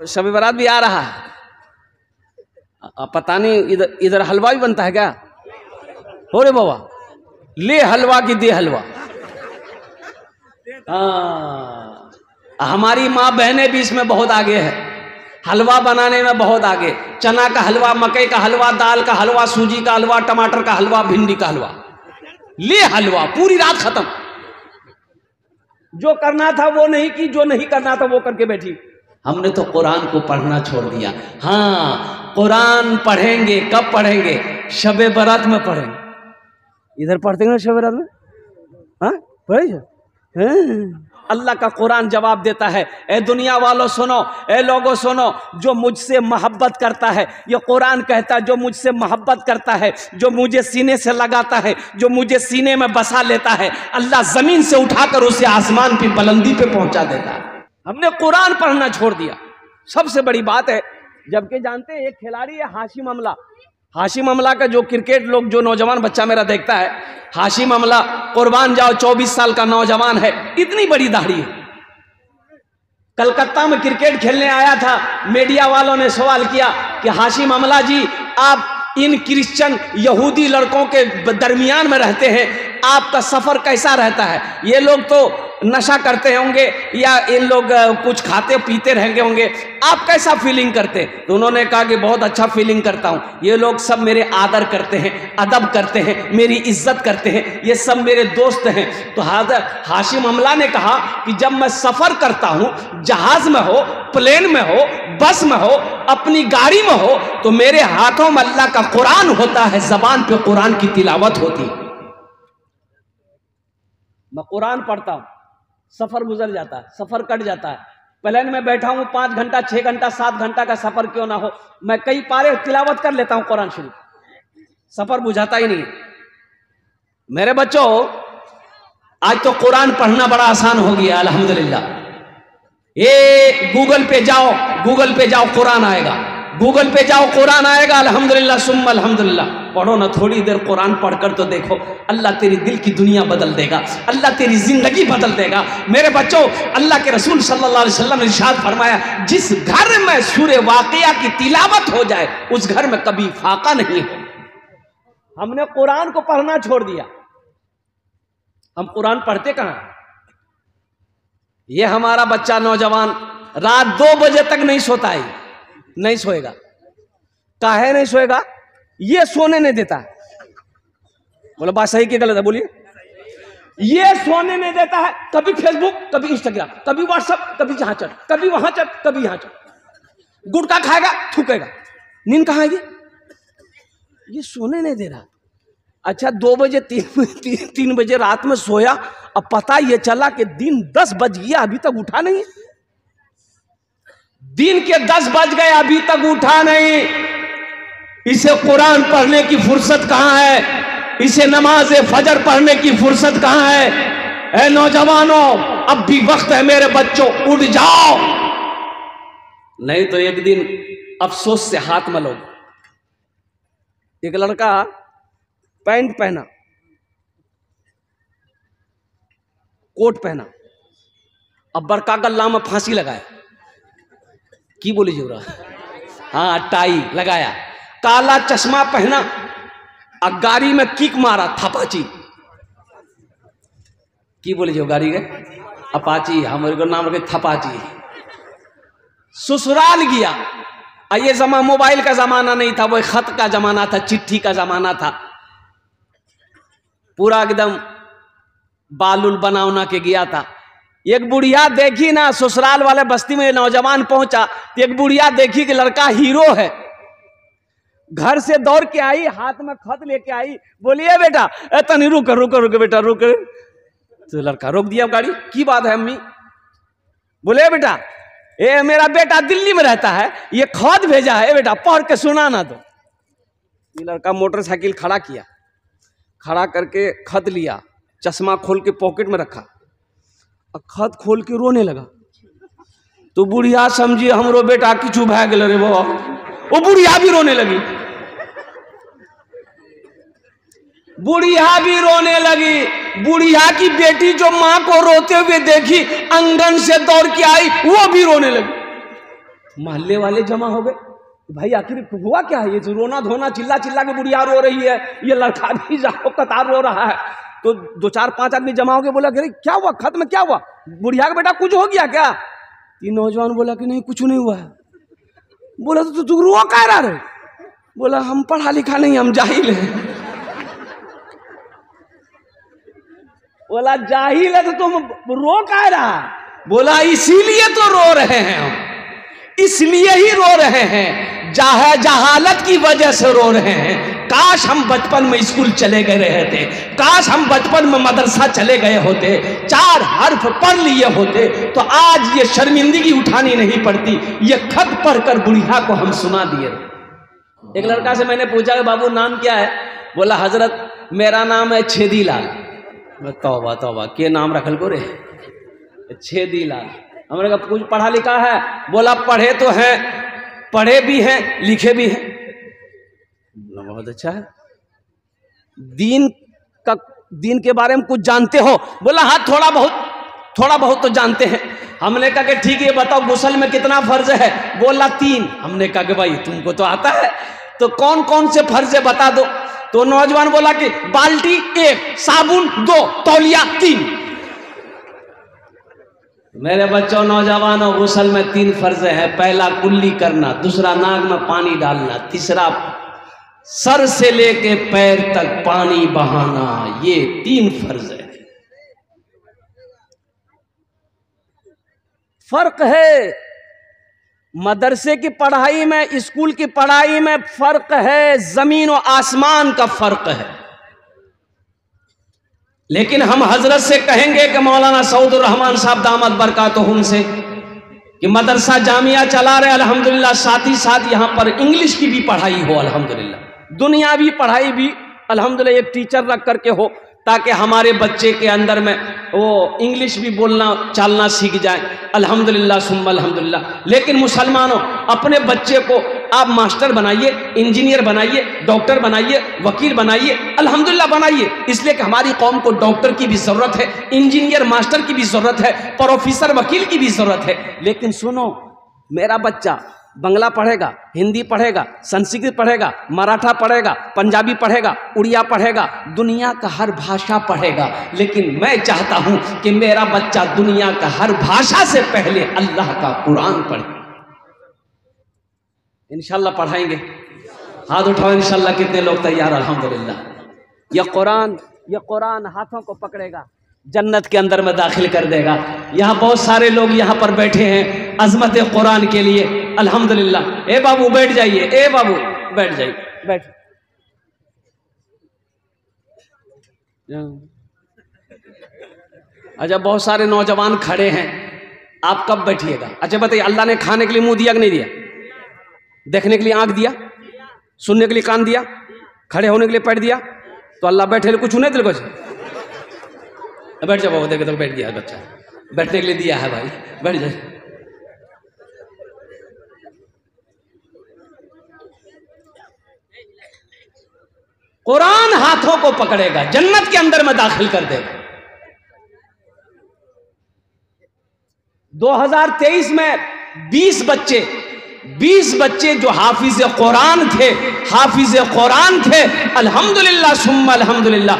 शब बारात भी आ रहा है, पता नहीं इधर इधर हलवा भी बनता है क्या? हो रे बाबा, ले हलवा की दे हलवा। हाँ, हमारी माँ बहनें भी इसमें बहुत आगे है, हलवा बनाने में बहुत आगे। चना का हलवा, मकई का हलवा, दाल का हलवा, सूजी का हलवा, टमाटर का हलवा, भिंडी का हलवा, ले हलवा, पूरी रात खत्म। जो करना था वो नहीं की, जो नहीं करना था वो करके बैठी। हमने तो कुरान को पढ़ना छोड़ दिया। हाँ, कुरान पढ़ेंगे, कब पढ़ेंगे? शब बारात में पढ़ेंगे। इधर पढ़ते हैं शब बारात में? हाँ पढ़े। अल्लाह का कुरान जवाब देता है, ए दुनिया वालों सुनो, ए लोगों सुनो, जो मुझसे मोहब्बत करता है, ये कुरान कहता है, जो मुझसे मोहब्बत करता है, जो मुझे सीने से लगाता है, जो मुझे सीने में बसा लेता है, अल्लाह जमीन से उठाकर उसे आसमान की बुलंदी पे पहुंचा देता है। हमने कुरान पढ़ना छोड़ दिया, सबसे बड़ी बात है। जबकि जानते हैं एक खिलाड़ी है हाशिम अमला, हाशिम अमला का जो क्रिकेट लोग, जो नौजवान बच्चा मेरा देखता है, हाशिम अमला कुर्बान जाओ, 24 साल का नौजवान है, इतनी बड़ी दाढ़ी है। कलकत्ता में क्रिकेट खेलने आया था, मीडिया वालों ने सवाल किया कि हाशिम अमला जी, आप इन क्रिश्चियन यहूदी लड़कों के दरमियान में रहते हैं, आपका सफर कैसा रहता है? ये लोग तो नशा करते होंगे या इन लोग कुछ खाते पीते रहेंगे होंगे, आप कैसा फीलिंग करते? तो उन्होंने कहा कि बहुत अच्छा फीलिंग करता हूं, ये लोग सब मेरे आदर करते हैं, अदब करते हैं, मेरी इज्जत करते हैं, ये सब मेरे दोस्त हैं। तो हाशिम अमला ने कहा कि जब मैं सफर करता हूं, जहाज में हो, प्लेन में हो, बस में हो, अपनी गाड़ी में हो, तो मेरे हाथों में अल्लाह का कुरान होता है, जबान पे कुरान की तिलावत होती है, मैं कुरान पढ़ता हूं, सफर गुजर जाता है, सफर कट जाता है। प्लेन में बैठा हूं, 5 घंटा 6 घंटा 7 घंटा का सफर क्यों ना हो, मैं कई पारे तिलावत कर लेता हूं कुरान शरीफ, सफर बुझाता ही नहीं। मेरे बच्चों, आज तो कुरान पढ़ना बड़ा आसान हो गया अल्हम्दुलिल्लाह। ये गूगल पे जाओ कुरान आएगा, गूगल पे जाओ कुरान आएगा, अल्हम्दुलिल्लाह सुम्मा अल्हम्दुलिल्लाह। पढ़ो ना, थोड़ी देर कुरान पढ़कर तो देखो, अल्लाह तेरी दिल की दुनिया बदल देगा, अल्लाह तेरी जिंदगी बदल देगा। मेरे बच्चों, अल्लाह के रसूल सल्लल्लाहु अलैहि वसल्लम ने इरशाद फरमाया, जिस घर में सूरे वाक़िया की तिलावत हो जाए, उस घर में कभी फाका नहीं हो। हमने कुरान को पढ़ना छोड़ दिया, हम कुरान पढ़ते कहां? ये हमारा बच्चा नौजवान रात 2 बजे तक नहीं सोता है, नहीं सोएगा। काहे नहीं सोएगा? ये सोने नहीं देता। बोलो बात सही कि गलत है? बोलिए। ये सोने नहीं देता है, कभी फेसबुक, कभी इंस्टाग्राम, कभी व्हाट्सएप, कभी जहां चल, कभी वहां चल, कभी यहां चल। गुटखा खाएगा, थूकेगा, नींद कहां आएगी? ये सोने नहीं दे रहा। अच्छा 2 बजे 3 बजे रात में सोया, अब पता ये चला कि दिन 10 बज गया, अभी तक उठा नहीं। दिन के 10 बज गए, अभी तक उठा नहीं। इसे कुरान पढ़ने की फुर्सत कहां है? इसे नमाज फजर पढ़ने की फुर्सत कहां है? ए नौजवानों, अब भी वक्त है मेरे बच्चों, उठ जाओ, नहीं तो एक दिन अफसोस से हाथ मलोगे। एक लड़का पैंट पहना, कोट पहना, अब बड़का गल्ला में फांसी लगाया, की बोली जोरा, हाँ टाई लगाया, काला चश्मा पहना, और गाड़ी में किक मारा, थपाची, की बोली जो गाड़ी के अपाची, हमारे को नाम रखे थपाची। ससुराल गया, ये जमा मोबाइल का जमाना नहीं था, वो खत का जमाना था, चिट्ठी का जमाना था। पूरा एकदम बालुल बनावना के गया था। एक बुढ़िया देखी ना, ससुराल वाले बस्ती में नौजवान पहुंचा, तो एक बुढ़िया देखी कि लड़का हीरो है, घर से दौड़ के आई, हाथ में खत लेके आई, बोलिए बेटा, तनी रुक बेटा रुक। तो लड़का रोक दिया गाड़ी, की बात है अम्मी? बोले बेटा, ये मेरा बेटा दिल्ली में रहता है, ये खत भेजा है बेटा, पढ़ के सुनाना। तो ये लड़का मोटरसाइकिल खड़ा किया, खड़ा करके खत लिया, चश्मा खोल के पॉकेट में रखा, और खत खोल के रोने लगा। तो बुढ़िया समझी हमरो बेटा किचू भा गेल रे बाबा, वो बुढ़िया भी रोने लगी, बुढ़िया भी रोने लगी। बुढ़िया की बेटी जो मां को रोते हुए देखी, अंगन से दौड़ के आई, वो भी रोने लगी। मोहल्ले वाले जमा हो गए, भाई आखिर हुआ क्या है, ये जो रोना धोना चिल्ला चिल्ला के बुढ़िया रो रही है, ये लड़का भी जाओ कतार रो रहा है। तो 2-4-5 आदमी जमा हो गए, बोला कि क्या हुआ, खत में क्या हुआ, बुढ़िया का बेटा कुछ हो गया क्या? ये नौजवान बोला कि नहीं कुछ नहीं हुआ है। बोला तो तू रो कह रहा रे? बोला हम पढ़ा लिखा नहीं, हम जाहिल है। बोला जाहिल है तो तुम रो कह रहा? बोला इसीलिए तो रो रहे हैं हम, इसलिए ही रो रहे हैं, जहालत की वजह से रो रहे हैं। काश हम बचपन में स्कूल चले गए रहते, काश हम बचपन में मदरसा चले गए होते, 4 हर्फ पढ़ लिए होते, तो आज ये शर्मिंदगी उठानी नहीं पड़ती। ये खत पढ़कर बुढ़िया को हम सुना दिए। एक लड़का से मैंने पूछा कि बाबू नाम क्या है? बोला हजरत मेरा नाम है छेदीलाल। तौबा तौबा, के नाम रखल को रे, छेदीलाल। हमने कहा कुछ पढ़ा लिखा है? बोला पढ़े तो हैं, पढ़े भी हैं, लिखे भी हैं। बहुत अच्छा है। दीन के बारे में कुछ जानते हो? बोला हाँ थोड़ा बहुत तो जानते हैं। हमने कहा कि ठीक है बताओ गुस्ल में कितना फर्ज है? बोला 3। हमने कहा कि भाई तुमको तो आता है, तो कौन कौन से फर्ज है बता दो। तो नौजवान बोला कि बाल्टी 1, साबुन 2, तौलिया 3। मेरे बच्चों नौजवानों, गुस्ल में 3 फर्ज है। पहला कुल्ली करना, दूसरा नाक में पानी डालना, तीसरा सर से लेके पैर तक पानी बहाना। ये 3 फर्ज है। फर्क है मदरसे की पढ़ाई में, स्कूल की पढ़ाई में फर्क है, जमीन और आसमान का फर्क है। लेकिन हम हजरत से कहेंगे कि मौलाना सऊदुर रहमान साहब दामद बरकातुहुम से कि मदरसा जामिया चला रहे अल्हम्दुलिल्लाह, साथ ही साथ यहाँ पर इंग्लिश की भी पढ़ाई हो अल्हम्दुलिल्लाह, दुनियावी पढ़ाई भी अल्हम्दुलिल्लाह एक टीचर रख करके हो, ताकि हमारे बच्चे के अंदर में वो इंग्लिश भी बोलना चालना सीख जाए। अल्हम्दुलिल्लाह सुम्मा अल्हम्दुलिल्लाह। लेकिन मुसलमानों, अपने बच्चे को आप मास्टर बनाइए, इंजीनियर बनाइए, डॉक्टर बनाइए, वकील बनाइए, अल्हम्दुलिल्लाह बनाइए। इसलिए कि हमारी कौम को डॉक्टर की भी ज़रूरत है, इंजीनियर मास्टर की भी ज़रूरत है, प्रोफेसर वकील की भी ज़रूरत है। लेकिन सुनो, मेरा बच्चा बंगला पढ़ेगा, हिंदी पढ़ेगा, संस्कृत पढ़ेगा, मराठा पढ़ेगा, पंजाबी पढ़ेगा, उड़िया पढ़ेगा, दुनिया का हर भाषा पढ़ेगा। लेकिन मैं चाहता हूं कि मेरा बच्चा दुनिया का हर भाषा से पहले अल्लाह का कुरान पढ़े। इंशाल्लाह पढ़ाएंगे। हाथ उठाओ इंशाल्लाह। कितने लोग तैयार? अल्हम्दुलिल्लाह। यह कुरान हाथों को पकड़ेगा, जन्नत के अंदर में दाखिल कर देगा। यहाँ बहुत सारे लोग यहाँ पर बैठे हैं अजमत कुरान के लिए, अल्हम्दुलिल्लाह। ए बाबू बैठ जाइए, ए बाबू बैठ जाइए, बैठ। अच्छा बहुत सारे नौजवान खड़े हैं, आप कब बैठिएगा? अच्छा बताइए, अल्लाह ने खाने के लिए मुंह दिया कि नहीं दिया? देखने के लिए आंख दिया? सुनने के लिए कान दिया? खड़े होने के लिए पैर दिया? तो अल्लाह बैठे कुछ नहीं दिल कुछ। बैठ जाओ, देखे तो बैठ गया बच्चा, बैठने के लिए दिया है भाई, बैठ जाए। कुरान हाथों को पकड़ेगा, जन्नत के अंदर में दाखिल कर देगा। 2023 में 20 बच्चे जो हाफिज कुरान थे, अल्हम्दुलिल्लाह सुम्मा अल्हम्दुलिल्लाह।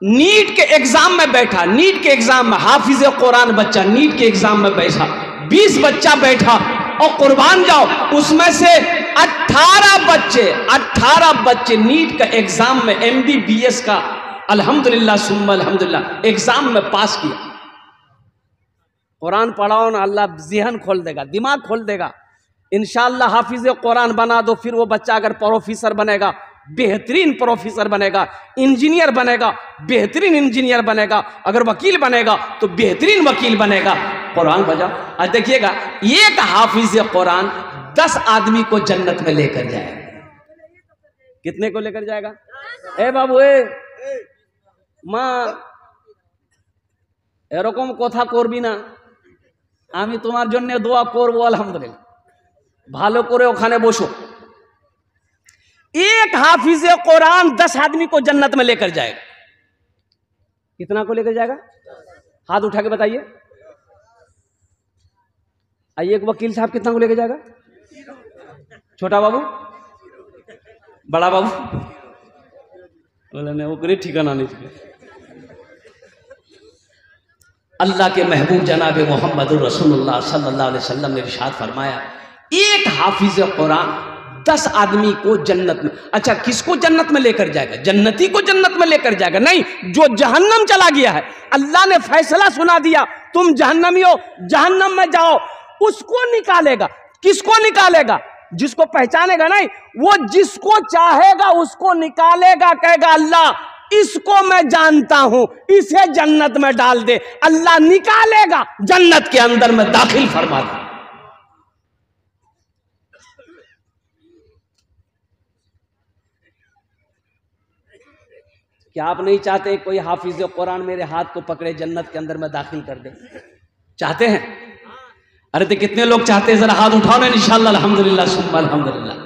नीट के एग्जाम में बैठा, नीट के एग्जाम में हाफिज कुरान बच्चा नीट के एग्जाम में बैठा, 20 बच्चा बैठा, और कुर्बान जाओ उसमें से 18 बच्चे नीट का एग्जाम में MBBS का अल्हम्दुलिल्लाह सुम्मा अल्हम्दुलिल्लाह एग्जाम में पास किया। कुरान पढ़ाओ ना, अल्लाह ज़हन खोल देगा, दिमाग खोल देगा। इंशाअल्लाह हाफिज कुरान बना दो, फिर वो बच्चा अगर प्रोफेसर बनेगा, बेहतरीन प्रोफेसर बनेगा, इंजीनियर बनेगा, बेहतरीन इंजीनियर बनेगा, अगर वकील बनेगा तो बेहतरीन वकील बनेगा। कुरान बजाओ। आज देखिएगा, एक हाफिज कुरान 10 आदमी को जन्नत में लेकर जाएगा। कितने को लेकर जाएगा? ए बाबू माँ एरकम कथा करबी ना, आमी तुम्हार जन्य दोया करबो अल्हम्दुलिल्लाह। भालो करे ओखाने बसो। एक हाफिज कुरान 10 आदमी को जन्नत में लेकर जाएगा। कितना को लेकर जाएगा? हाथ उठा के बताइए। आइए, एक वकील साहब कितना को लेके जाएगा? छोटा बाबू, बड़ा बाबू? बोला नहीं, वो करे ठिकाना नहीं चाहिए। अल्लाह के महबूब जनाब मोहम्मद रसूलुल्लाह सल्लल्लाहु अलैहि वसल्लम ने इरशाद फरमाया, एक हाफिज कुरान 10 आदमी को जन्नत में। अच्छा, किसको जन्नत में लेकर जाएगा? जन्नती को जन्नत में लेकर जाएगा? नहीं, जो जहन्नम चला गया है, अल्लाह ने फैसला सुना दिया तुम जहन्नमी हो, जहन्नम में जाओ, उसको निकालेगा। किसको निकालेगा? जिसको पहचानेगा नहीं, वो जिसको चाहेगा उसको निकालेगा, कहेगा अल्लाह इसको मैं जानता हूं, इसे जन्नत में डाल दे। अल्लाह निकालेगा, जन्नत के अंदर में दाखिल फरमा दे। क्या आप नहीं चाहते कोई हाफिज कुरान मेरे हाथ को पकड़े, जन्नत के अंदर में दाखिल कर दे? चाहते हैं? अरे तो कितने लोग चाहते हैं? जरा हाथ उठाओ ना। इंशाअल्लाह, अल्हम्दुलिल्लाह, सुम्मा अल्हम्दुलिल्लाह।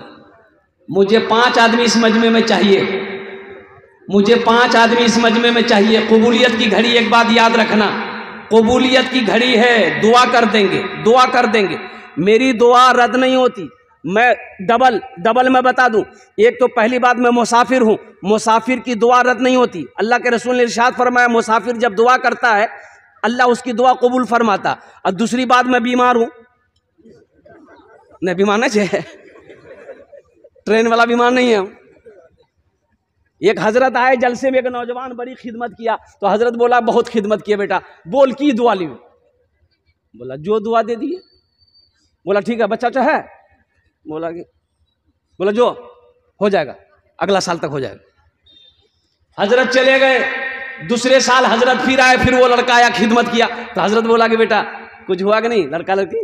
मुझे 5 आदमी इस मजमे में चाहिए, मुझे 5 आदमी इस मजमे में चाहिए। कबूलियत की घड़ी, एक बात याद रखना, कबूलियत की घड़ी है। दुआ कर देंगे, दुआ कर देंगे। मेरी दुआ रद्द नहीं होती। मैं डबल मैं बता दूं, एक तो पहली बात मैं मुसाफिर हूं, मुसाफिर की दुआ रद्द नहीं होती। अल्लाह के रसूल ने इरशाद फरमाया, मुसाफिर जब दुआ करता है अल्लाह उसकी दुआ कबूल फरमाता। और दूसरी बात, मैं बीमार हूं, नहीं बीमार नहीं है, ट्रेन वाला बीमार नहीं है। एक हजरत आए जलसे में, एक नौजवान बड़ी खिदमत किया, तो हजरत बोला बहुत खिदमत किया बेटा, बोल की दुआ ली? बोला जो दुआ दे दिए। बोला ठीक है, बच्चा है? बोला जो हो जाएगा, अगला साल तक हो जाएगा। हजरत चले गए, दूसरे साल हजरत फिर आए, फिर वो लड़का आया, खिदमत किया, तो हजरत बोला कि बेटा कुछ हुआ कि नहीं? लड़का लड़की?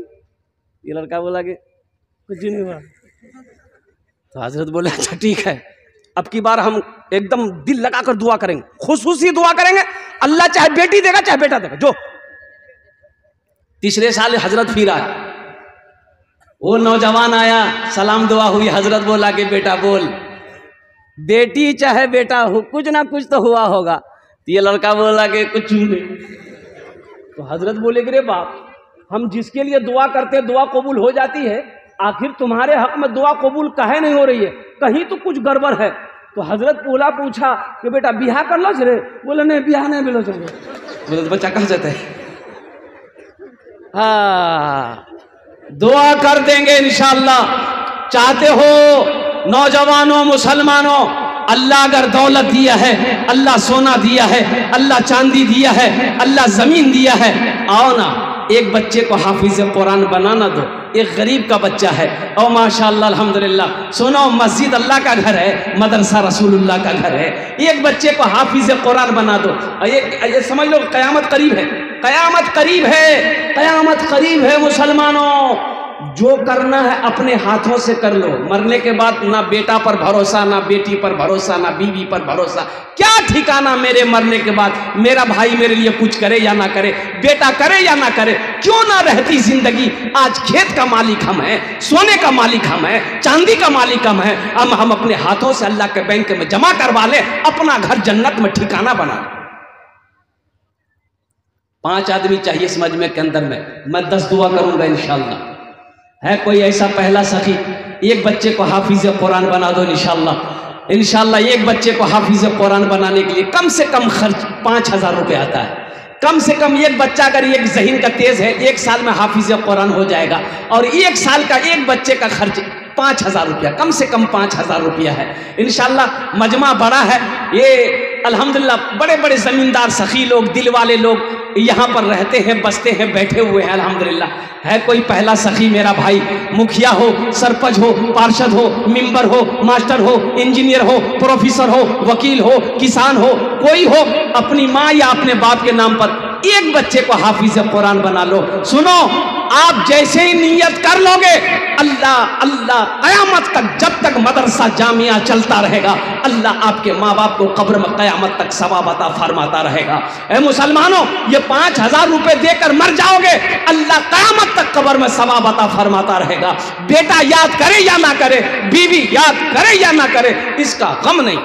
ये लड़का बोला कि कुछ नहीं हुआ। तो हजरत बोले अच्छा ठीक है, अब की बार हम एकदम दिल लगाकर दुआ करेंगे, खुशूसी दुआ करेंगे, अल्लाह चाहे बेटी देगा चाहे बेटा देगा, जो। तीसरे साल हजरत फिर आए, वो नौजवान आया, सलाम दुआ हुई, हजरत बोला कि बेटा बोल, बेटी चाहे बेटा हो, कुछ ना कुछ तो हुआ होगा। तो ये लड़का बोला कि कुछ नहीं। तो हजरत बोले कि रे बाप, हम जिसके लिए दुआ करते हैं दुआ कबूल हो जाती है, आखिर तुम्हारे हक में दुआ कबूल काहे नहीं हो रही है? कहीं तो कुछ गड़बड़ है। तो हजरत पूछा कि बेटा बियाह कर लो रे? बोले नहीं बियाह नहीं मिलो चलो। बोले बच्चा कहाँ जाता है? हाँ, दुआ कर देंगे इंशाअल्लाह। चाहते हो नौजवानों, मुसलमानों, अल्लाह अगर दौलत दिया है, अल्लाह सोना दिया है, अल्लाह चांदी दिया है, अल्लाह जमीन दिया है, आओ ना एक बच्चे को हाफिज कुरान बनाना दो। एक गरीब का बच्चा है और माशाअल्लाह अल्हम्दुलिल्लाह, सुनो मस्जिद अल्लाह का घर है, मदरसा रसूलुल्लाह का घर है, एक बच्चे को हाफिज कुरान बना दो। ये समझ लो क़यामत करीब है, क़यामत करीब है, क़यामत करीब है। मुसलमानों, जो करना है अपने हाथों से कर लो। मरने के बाद ना बेटा पर भरोसा, ना बेटी पर भरोसा, ना बीवी पर भरोसा। क्या ठिकाना मेरे मरने के बाद, मेरा भाई मेरे लिए कुछ करे या ना करे, बेटा करे या ना करे, क्यों ना रहती जिंदगी। आज खेत का मालिक हम हैं, सोने का मालिक हम हैं, चांदी का मालिक हम हैं। हम अपने हाथों से अल्लाह के बैंक में जमा करवा ले, अपना घर जन्नत में ठिकाना बना। 5 आदमी चाहिए इस मजमे के अंदर में, मैं 10 दुआ करूंगा इंशाअल्लाह। है कोई ऐसा पहला सखी, एक बच्चे को हाफिज कुरान बना दो इंशाअल्लाह। इंशाअल्लाह एक बच्चे को हाफिज कुरान बनाने के लिए कम से कम खर्च 5000 रुपये आता है। कम से कम एक बच्चा अगर एक ज़हीन का तेज है, 1 साल में हाफिज कुरान हो जाएगा। और 1 साल का एक बच्चे का खर्च 5000 रुपया, कम से कम 5000 रुपया है इंशाअल्लाह। मजमा बड़ा है ये, अल्हम्दुलिल्लाह बड़े बड़े ज़मींदार सखी लोग, दिल वाले लोग यहाँ पर रहते हैं, बसते हैं, बैठे हुए हैं अल्हम्दुलिल्लाह। है कोई पहला सखी मेरा भाई, मुखिया हो, सरपंच हो, पार्षद हो, मेंबर हो, मास्टर हो, इंजीनियर हो, प्रोफेसर हो, वकील हो, किसान हो, कोई हो, अपनी माँ या अपने बाप के नाम पर एक बच्चे को हाफिज कुरान बना लो। सुनो, आप जैसे ही नियत कर लोगे, अल्लाह अल्लाह क़यामत तक, जब तक मदरसा जामिया चलता रहेगा, अल्लाह आपके माँ बाप को कब्र में क़यामत तक सवाब अता फरमाता रहेगा। ए मुसलमानों, ये 5000 रुपये देकर मर जाओगे, अल्लाह क़यामत तक कब्र में सवाब अता फरमाता रहेगा। बेटा याद करे या ना करे, बीवी याद करे या ना करे, इसका गम नहीं।